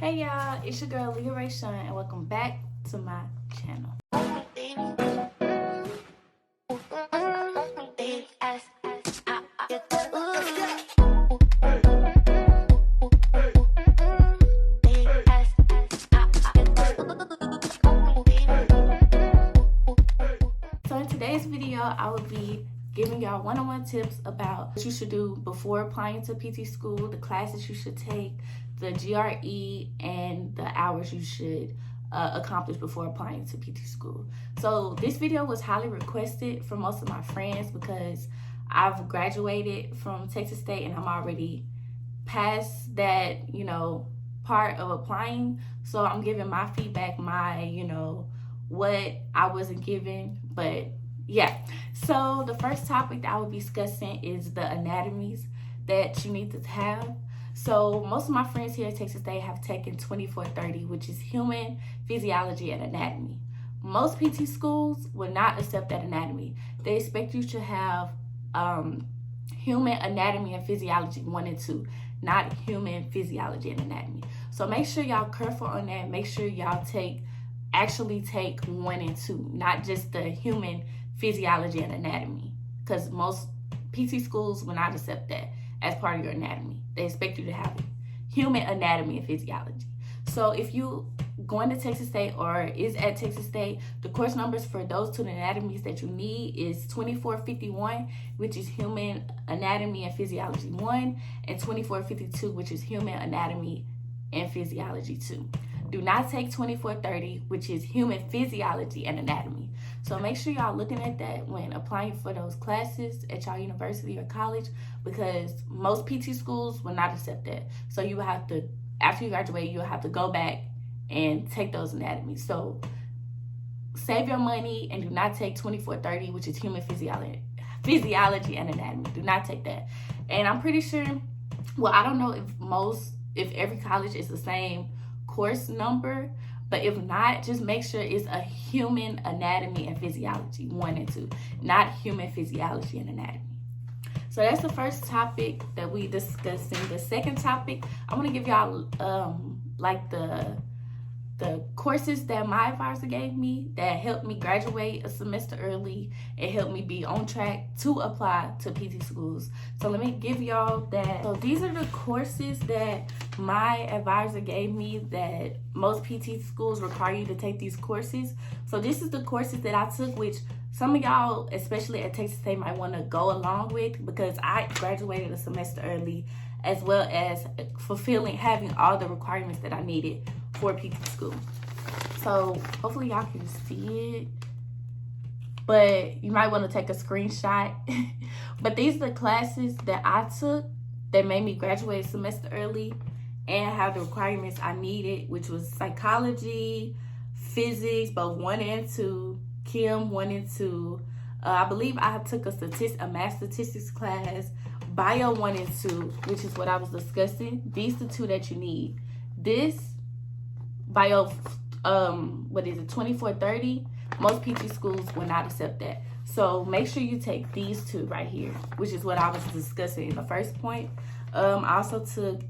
Hey y'all, it's your girl Leah Ray Shun, and welcome back to my channel. So in today's video, I will be giving y'all one-on-one tips about what you should do before applying to PT school, the classes you should take, the GRE, and the hours you should accomplish before applying to PT school. So this video was highly requested from most of my friends because I've graduated from Texas State and I'm already past that, part of applying. So I'm giving my feedback, what I wasn't given. But yeah, so the first topic that I will be discussing is the anatomies that you need to have. So most of my friends here at Texas State have taken 2430, which is human physiology and anatomy. Most PT schools will not accept that anatomy. They expect you to have human anatomy and physiology 1 and 2, not human physiology and anatomy. So make sure y'all careful on that. Make sure y'all actually take 1 and 2, not just the human physiology and anatomy, because most PT schools will not accept that as part of your anatomy. They expect you to have human anatomy and physiology. So if you going to Texas State or is at Texas State, the course numbers for those two anatomies that you need is 2451, which is human anatomy and physiology 1, and 2452, which is human anatomy and physiology 2. Do not take 2430, which is human physiology and anatomy. So make sure y'all looking at that when applying for those classes at y'all university or college, because most PT schools will not accept that. So you will have to, after you graduate, you'll have to go back and take those anatomies. So save your money and do not take 2430, which is human physiology and anatomy. Do not take that. And I'm pretty sure, well, I don't know if every college is the same course number, but if not, just make sure it's a human anatomy and physiology 1 and 2, not human physiology and anatomy. So that's the first topic that we discussing. The second topic, I want to give y'all the courses that my advisor gave me that helped me graduate a semester early. It helped me be on track to apply to PT schools. So let me give y'all that. So these are the courses that my advisor gave me that most PT schools require you to take these courses. So this is the courses that I took, which some of y'all, especially at Texas State, might want to go along with, because I graduated a semester early, as well as having all the requirements that I needed for PT school. So hopefully y'all can see it, but you might want to take a screenshot. But these are the classes that I took that made me graduate a semester early and have the requirements I needed, which was psychology, physics, both 1 and 2, chem 1 and 2. I believe I took a math statistics class, bio 1 and 2, which is what I was discussing. These are the two that you need. This bio, 2430, most PT schools will not accept that. So make sure you take these two right here, which is what I was discussing in the first point. I also took,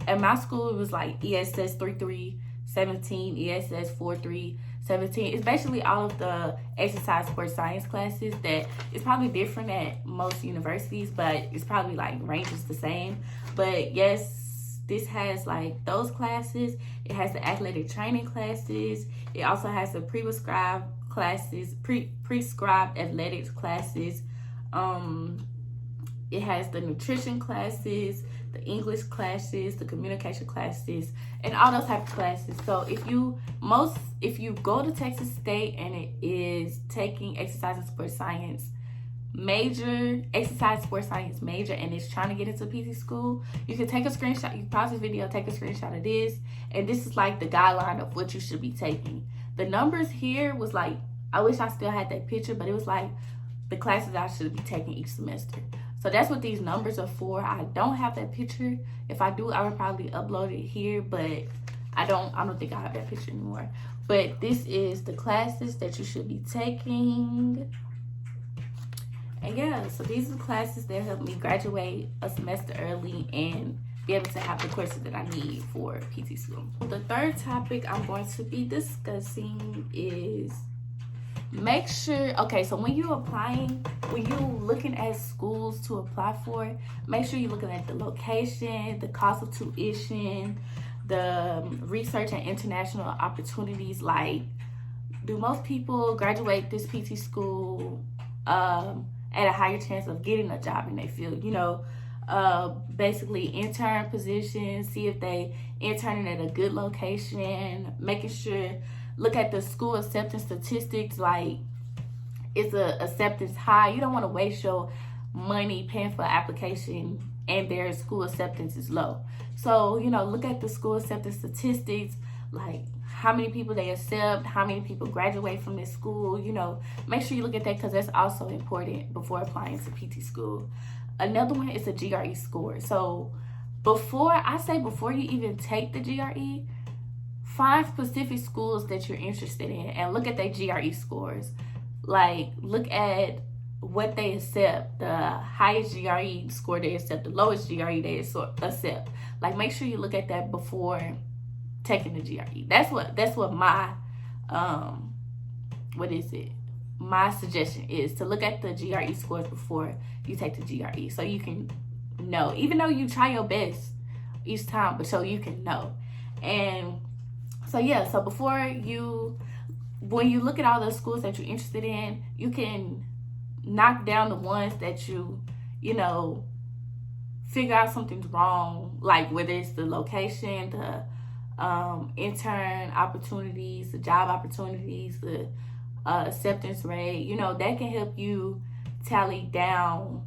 at my school, it was like ESS 3317, ESS 4317. It's basically all of the exercise sports science classes that is probably different at most universities, but it's probably like ranges the same. But yes, this has like those classes. It has the athletic training classes. It also has the prescribed athletics classes. It has the nutrition classes, the English classes, the communication classes, and all those types of classes. So if you go to Texas State and it is taking exercise and sports science major, and it's trying to get into PT school, you can take a screenshot. You pause this video, take a screenshot of this, and this is like the guideline of what you should be taking. The numbers here was like, I wish I still had that picture, but it was like the classes I should be taking each semester. So that's what these numbers are for. I don't have that picture. If I do, I would probably upload it here, but I don't think I have that picture anymore. But this is the classes that you should be taking. And yeah, so these are the classes that helped me graduate a semester early and be able to have the courses that I need for PT school. The third topic I'm going to be discussing is make sure, okay, so when you're applying, when you're looking at schools to apply for, make sure you're looking at the location, the cost of tuition, the research and international opportunities. Like, do most people graduate this PT school at a higher chance of getting a job in their field? You know, basically intern positions, see if they interning at a good location, making sure, look at the school acceptance statistics, like is the acceptance high? You don't want to waste your money paying for an application and their school acceptance is low. So, you know, look at the school acceptance statistics, like how many people they accept, how many people graduate from this school. You know, make sure you look at that because that's also important before applying to PT school. Another one is a GRE score. So before you even take the GRE, find specific schools that you're interested in and look at their GRE scores. Like, look at what they accept, the highest GRE score they accept, the lowest GRE they accept. Like, make sure you look at that before taking the GRE. That's what my my suggestion is, to look at the GRE scores before you take the GRE, so you can know, even though you try your best each time, but so you can know. And so yeah, so when you look at all those schools that you're interested in, you can knock down the ones that you know, figure out something's wrong, like whether it's the location, the intern opportunities, the job opportunities, the acceptance rate. You know, that can help you tally down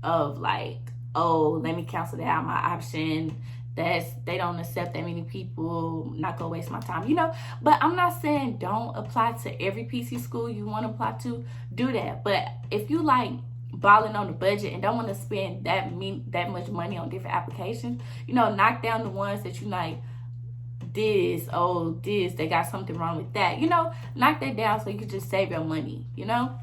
of like, oh, let me cancel that out my option. They don't accept that many people, not gonna waste my time, you know. But I'm not saying don't apply to every PT school you want to apply to. Do that. But if you like balling on the budget and don't want to spend that much money on different applications, you know, knock down the ones that you like. They got something wrong with that, you know. Knock that down so you can just save your money, you know,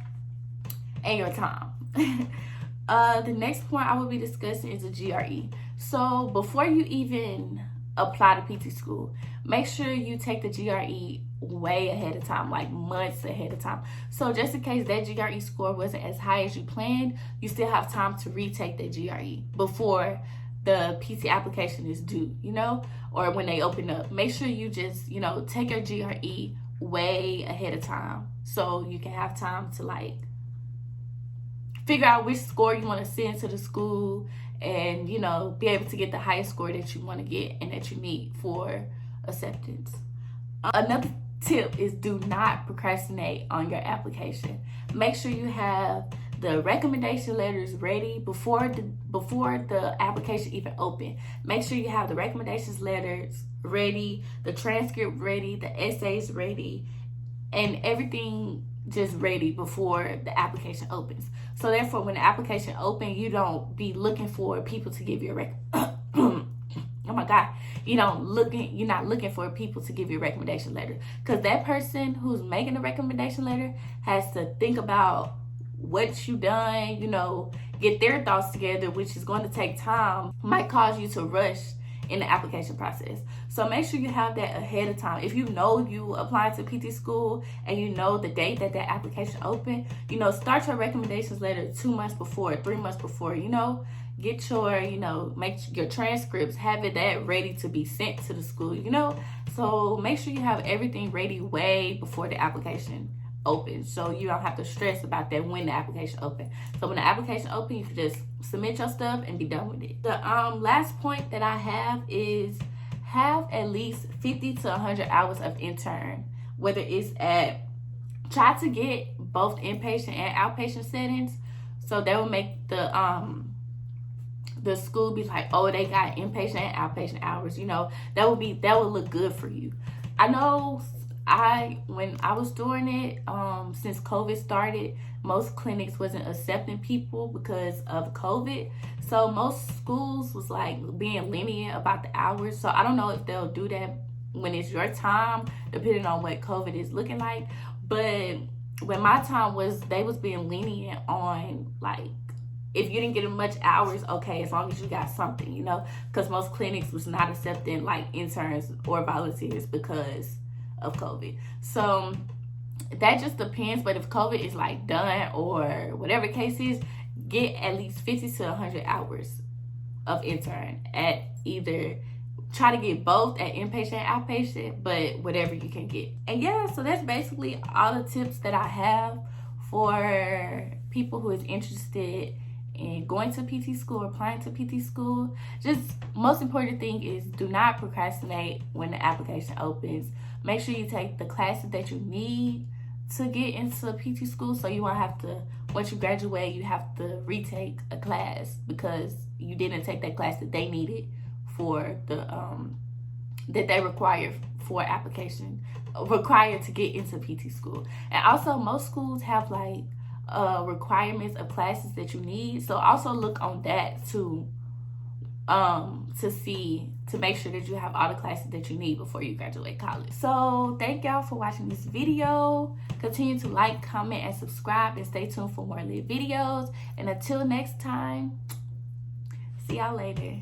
and your time. The next point I will be discussing is the GRE. So before you even apply to PT school, make sure you take the GRE way ahead of time, like months ahead of time. So just in case that GRE score wasn't as high as you planned, you still have time to retake the GRE before the PT application is due, you know, or when they open up. Make sure you just, you know, take your GRE way ahead of time so you can have time to like figure out which score you want to send to the school and, you know, be able to get the highest score that you want to get and that you need for acceptance. Another tip is do not procrastinate on your application. Make sure you have the recommendation letters ready before the application even open. Make sure you have the recommendations letters ready, the transcript ready, the essays ready, and everything just ready before the application opens. So therefore, when the application opens, you don't be looking for people to give you a oh my God, you're not looking for people to give you a recommendation letter, because that person who's making the recommendation letter has to think about what you done, you know, get their thoughts together, which is going to take time, might cause you to rush in the application process. So make sure you have that ahead of time. If you know you applying to PT school and you know the date that application open, you know, start your recommendations letter 2 months before, 3 months before, you know. Get your, you know, make your transcripts, have it that ready to be sent to the school, you know. So make sure you have everything ready way before the application opens, so you don't have to stress about that when the application opens. So when the application opens, you can just submit your stuff and be done with it. The last point that I have is have at least 50 to 100 hours of intern, whether it's try to get both inpatient and outpatient settings, so that will make the school be like, oh, they got inpatient and outpatient hours, you know. That would look good for you. I know when I was doing it, since COVID started, most clinics wasn't accepting people because of COVID. So most schools was like being lenient about the hours. So I don't know if they'll do that when it's your time, depending on what COVID is looking like. But when my time was, they was being lenient on like if you didn't get much hours, okay, as long as you got something, you know, because most clinics was not accepting like interns or volunteers because of COVID. So that just depends. But if COVID is like done or whatever case is, get at least 50 to 100 hours of intern at either, try to get both at inpatient and outpatient, but whatever you can get. And yeah, so that's basically all the tips that I have for people who is interested in going to PT school or applying to PT school. Just most important thing is do not procrastinate when the application opens. Make sure you take the classes that you need to get into PT school, so you won't have to, once you graduate, you have to retake a class because you didn't take that class that they needed for the that they require for application, required to get into PT school. And also most schools have like requirements of classes that you need, so also look on that to see, to make sure that you have all the classes that you need before you graduate college. So thank y'all for watching this video. Continue to like, comment, and subscribe, and stay tuned for more lit videos. And until next time, see y'all later.